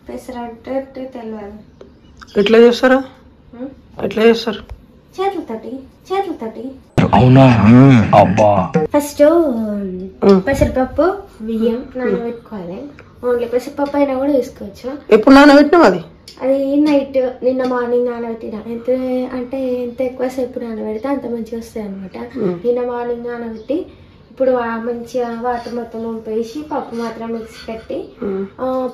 పెసరట్టు తెలియదు. ఎట్లా చేస్తారా? ఎట్లా చేస్తారు? చేతులతోటి. అవునా? అబ్బా. ఫస్ట్ పెసరపప్పు బియ్యం నానబెట్టుకోవాలి. ఓన్లీ పెసరపప్పు అయినా కూడా వేసుకోవచ్చు. ఎప్పుడు నానబెట్టినావు? అది నైట్ నిన్న మార్నింగ్ నానబెట్టినా. ఎంత ఎక్కువసేపు నానబెడితే అంత మంచిగా వస్తాయి అనమాట. నిన్న మార్నింగ్ నానబెట్టి ఇప్పుడు మంచిగా వాటర్ మొత్తం వంపేసి పప్పు మాత్రం మిక్సీ పెట్టి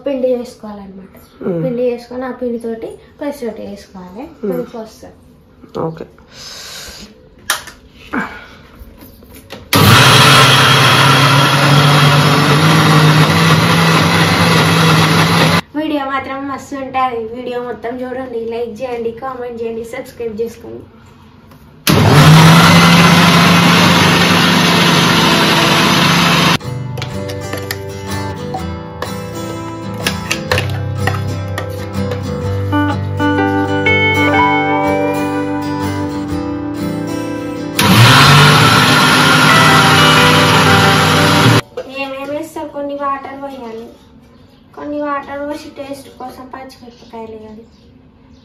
పిండి చేసుకోవాలన్నమాట. పిండి చేసుకొని ఆ పిండితోటి పెసరట్టు వేసుకోవాలి. మంచిగా వస్తుంది. ఓకే. వీడియో మాత్రం మస్తు ఉంటుంది. వీడియో మొత్తం చూడండి, లైక్ చేయండి, కామెంట్ చేయండి, సబ్స్క్రైబ్ చేసుకోండి. కొన్ని వాటర్ పోయాలి, కొన్ని వాటర్ పోసి టేస్ట్ కోసం పచ్చిమిరపకాయలు వేయాలి,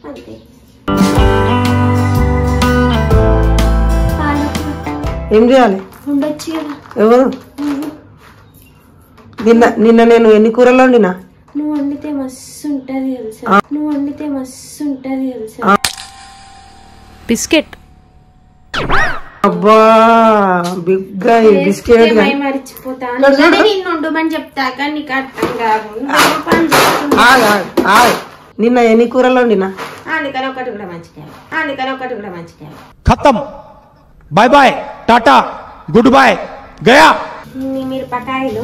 అంతే. ఏం చేయాలి? ఉండొచ్చు కదా. ఎవరు? నిన్న నేను ఎన్ని కూరలు వండినా? నువ్వు వండితే మస్తు ఉంటుంది తెలుసా. బిస్కెట్. అబ్బా బిగ్గా బిస్కెట్ మర్చిపోతాను. నిన్నుండమని చెప్తా కానీ నీకు అర్థం కాదు. నిన్న ఎన్ని కూరలు వండినా? అందుకని ఒకటి కూడా మంచిగా ఖతం. బాయ్ బాయ్, టాటా, గుడ్ బాయ్, గయా. మిరపకాయలు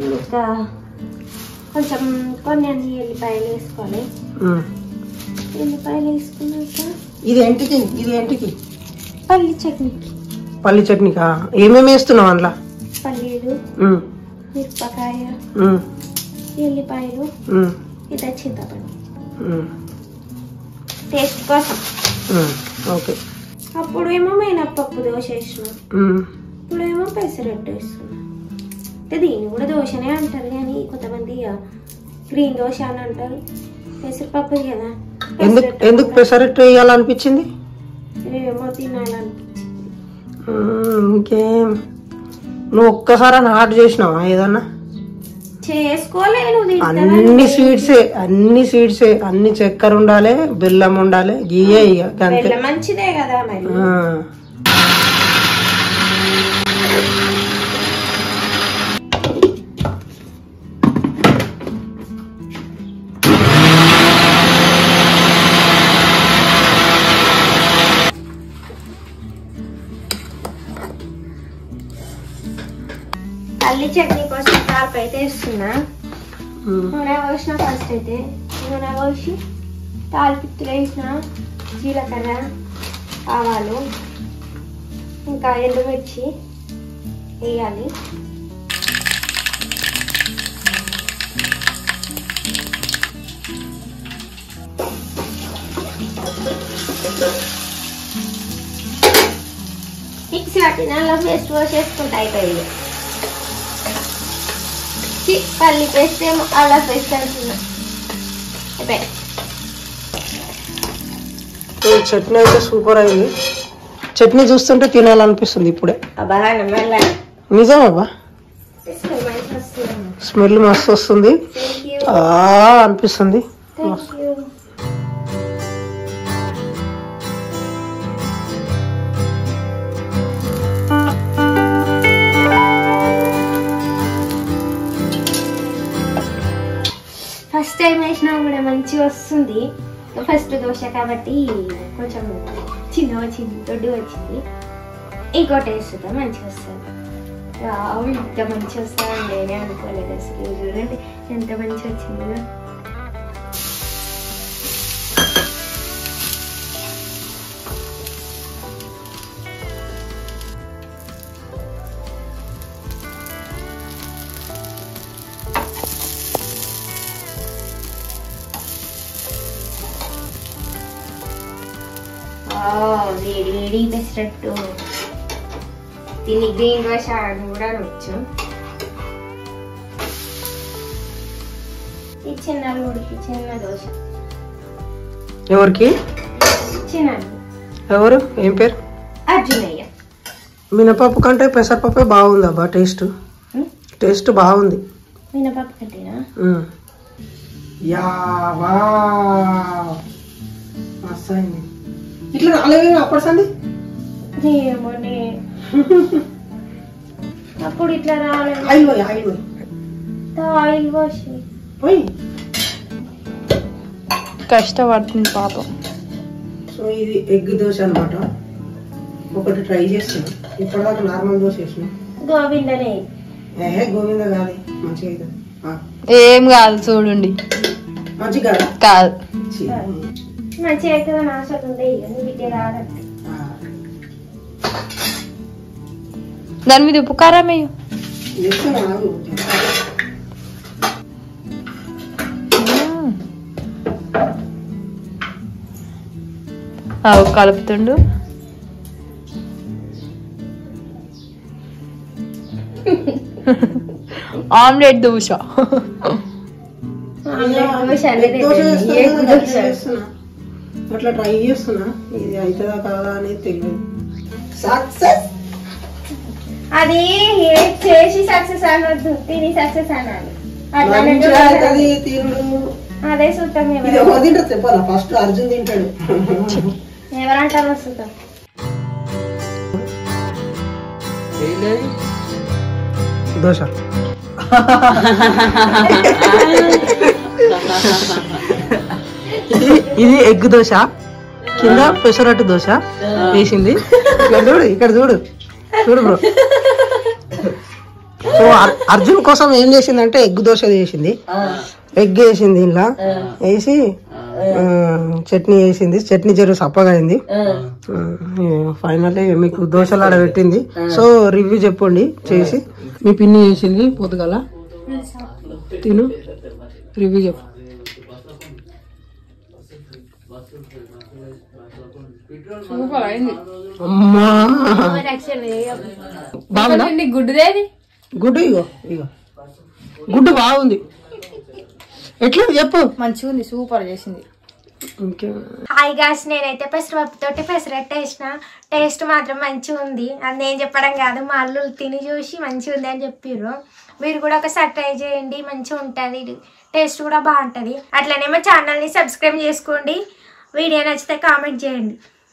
ఇంకా కొంచెం కొన్ని ఎల్లిపాయలు వేసుకోవాలి. ఎల్లిపాయలు వేసుకున్నాక ఇది ఏంటికి? పల్లి చట్నీకా? ఏమేమి వేస్తున్నావు అందులో? పల్లీలు, మిరపకాయ, ఎల్లిపాయలు, ఇది చింతపండు టేస్ట్ కోసం. ఓకే. అప్పుడు ఏమో మినపప్పు దోశ వేసినాం, ఇప్పుడేమో పెసరట్టు వేస్తున్నాం. దీన్ని కూడా దోశనే అంటారు కానీ కొంతమంది గ్రీన్ దోశ అని అంటారు. పెసరపప్పు కదా. ఎందుకు పెసరట్టు వేయాలనిపించింది? ఏమో తినాలనిపించింది. ఇంకేం నువ్వు ఒక్కసారి ఆర్డర్ చేసినావా ఏదన్నా? చేసుకోలేను. అన్ని స్వీట్సే, అన్ని చక్కెర ఉండాలి, బెల్లం ఉండాలి, గీయే ఇక మంచిదే కదా మరి. పల్లి చట్నీ కోసం తాలింపు అయితే వేస్తున్నా. నూనె పోసిన ఫస్ట్ అయితే నూనె పోసి తాలిపిత్తులు వేసిన జీలకర్ర, ఆవాలు, ఇంకా ఎండుమిర్చి వేయాలి. మిక్సీ పట్టిన అల్లం పేస్ట్ పోసేసుకుంటా అయిపోయింది. పల్లి పేస్ట్ ఏమో అల్లం పేస్ట్ అంటున్నా. చట్నీ అయితే సూపర్ అయింది. చట్నీ చూస్తుంటే తినాలనిపిస్తుంది ఇప్పుడే. నిజం అబ్బా, స్మెల్ మస్తు వస్తుంది అనిపిస్తుంది. ఫస్ట్ టైం వేసినా కూడా మంచిగా వస్తుంది. ఫస్ట్ దోశ కాబట్టి కొంచెం చిన్న వచ్చింది, దొడ్డు వచ్చింది. ఇంకోటి వేస్తుందా మంచిగా వస్తుంది. ఇంత మంచిగా వస్తుందని నేనే అనుకోలేదు అసలు. చూడండి ఎంత మంచిగా వచ్చిందో. వేడి పెసరట్టు. దీన్ని గ్రీన్ దోశ అని కూడా అనొచ్చు. ఈ చిన్న అల్లుడికి చిన్న దోశ. ఎవరికి? చిన్న ఎవరు? ఏం పేరు? అర్జునయ్య. మినపప్పు కంటే పెసరపప్పే బాగుంది అబ్బా. టేస్ట్ బాగుంది. మినపప్పు కంటేనా? ఇట్లా రాలేవే అప్పుడు సంది. అప్పుడు ఇట్లా రాలేదు. ఆయిల్ పోసి కష్టపడుతుంది పాపం. సో ఇది ఎగ్ దోశ అనమాట. ఒకటి ట్రై చేస్తున్నా. ఇప్పటిదాకా నార్మల్ దోశ వేసిన. గోవిందనే. గోవింద కాదు, మంచిగా ఏం కాదు చూడండి. మంచిగా కాదు మంచిగా అవుతుందని ఆశ ఉంది. బిడ్డ రాదంటే దాని మీద ఉప్పు కారం వేయు. కలుపుతుండు. ఆమ్లెట్ దోశ. అట్లా ట్రై చేస్తున్నా. ఇది అవుతుందా కాదా అనేది తెలియదు. సక్సెస్ అది చేసి సక్సెస్ అనొద్దు, తిని సక్సెస్ అనాలి. అదే చూద్దాం. చెప్పాలా? ఫస్ట్ అర్జున్ తింటాడు. ఎవరంటారో చూద్దాం. దోశ ఇది ఎగ్ దోశ, కింద పెసరట్టు దోశ వేసింది. ఇక్కడ చూడు బ్రో. సో అర్జున్ కోసం ఏం చేసిందంటే ఎగ్ దోశ చేసింది. ఎగ్ వేసింది, ఇలా వేసి చట్నీ వేసింది. చట్నీ జరుగు సప్పగా అయింది. ఫైనల్లీ మీకు దోశలాడ పెట్టింది. సో రివ్యూ చెప్పండి చేసి. మీ పిన్ని చేసింది పొద్దుగల. తిను, రివ్యూ చెప్పు. అమ్మా బాగుందా? గుడ్డుదేది గుడ్డు. ఇగో గుడ్డు బాగుంది. ఎట్లా చెప్పు. మంచిగా ఉంది, సూపర్ చేసింది. హాయ్ గాయ్స్, నేనైతే పెసరపప్పుతోటి పెసరట్టు వేసిన. టేస్ట్ మాత్రం మంచిగా ఉంది. అది నేను చెప్పడం కాదు, మా అల్లు తిని చూసి మంచిగా ఉంది అని చెప్పారు. మీరు కూడా ఒకసారి ట్రై చేయండి, మంచిగా ఉంటుంది. టేస్ట్ కూడా బాగుంటుంది. అట్లనే మా ఛానల్ని సబ్స్క్రైబ్ చేసుకోండి. వీడియో నచ్చితే కామెంట్ చేయండి.